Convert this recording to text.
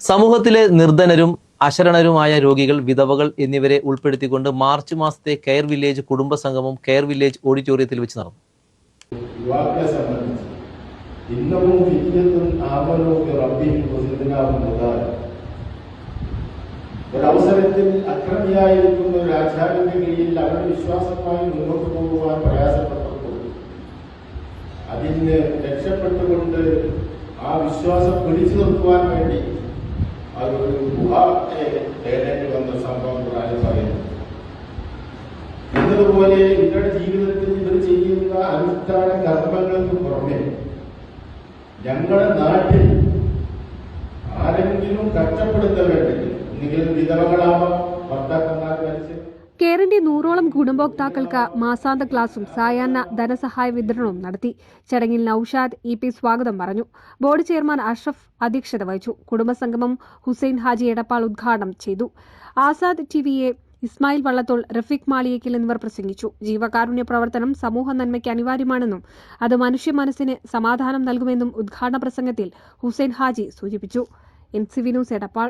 സമൂഹത്തിലെ നിർധനരും അശരണരുമായ രോഗികൾ, വിധവകൾ എന്നിവരെ ഉൾപ്പെടുത്തിക്കൊണ്ട് മാർച്ച് മാസത്തെ കെയർ വില്ലേജ് കുടുംബ സംഗമം കെയർ വില്ലേജ് ഓഡിറ്റോറിയത്തിൽ വെച്ച് നടന്നു. യുവാക്കളെ സംബന്ധിച്ച് ഇന്നവും വിദ്യത്തും ആമനവും റബ്ബിയും ഒരവസരത്തിൽ അക്രമിയായിരിക്കുന്ന ഒരു ആചാര്യന്റെ കീഴിൽ അവരുടെ വിശ്വാസമായി മുന്നോട്ട് പോകുവാൻ പ്രയാസപ്പെട്ടപ്പോൾ അതിന് രക്ഷപ്പെട്ടുകൊണ്ട് ആ വിശ്വാസം പിടിച്ചു നിർത്തുവാൻ വേണ്ടി അതൊരു ഗുഹയെ തേടേണ്ടി വന്ന സംഭവം ഖുർആനിൽ പറയുന്നു. എന്നതുപോലെ ഇവരുടെ ജീവിതത്തിൽ ഇവർ ചെയ്യുന്ന അനുഷ്ഠാന കർമ്മങ്ങൾക്ക് പുറമെ ഞങ്ങളുടെ നാട്ടിൽ ആരെങ്കിലും കഷ്ടപ്പെടുത്തവേണ്ടെങ്കിൽ ഒന്നുകിൽ വിധവകളാവാം, ഭർത്താക്കന്മാർ മരിച്ച്. കെയറിന്റെ 100ഓളം ഗുണഭോക്താക്കൾക്ക് മാസാന്ത ക്ലാസും സായാഹ്ന ധനസഹായ വിതരണവും നടത്തി. ചടങ്ങിൽ നൌഷാദ് EP സ്വാഗതം പറഞ്ഞു. ബോർഡ് ചെയർമാൻ അഷ്റഫ് അധ്യക്ഷത വഹിച്ചു. കുടുംബസംഗമം ഹുസൈൻ ഹാജി എടപ്പാൾ ഉദ്ഘാടനം ചെയ്തു. ആസാദ് TVA ഇസ്മായിൽ വള്ളത്തോൾ, റഫീഖ് മാളിയേക്കൽ എന്നിവർ പ്രസംഗിച്ചു. ജീവകാരുണ്യ പ്രവർത്തനം സമൂഹ നന്മയ്ക്ക് അനിവാര്യമാണെന്നും അത് മനുഷ്യ മനസ്സിന് സമാധാനം നൽകുമെന്നും ഉദ്ഘാടന പ്രസംഗത്തിൽ ഹുസൈൻ ഹാജി സൂചിപ്പിച്ചു. NCV news Edappal.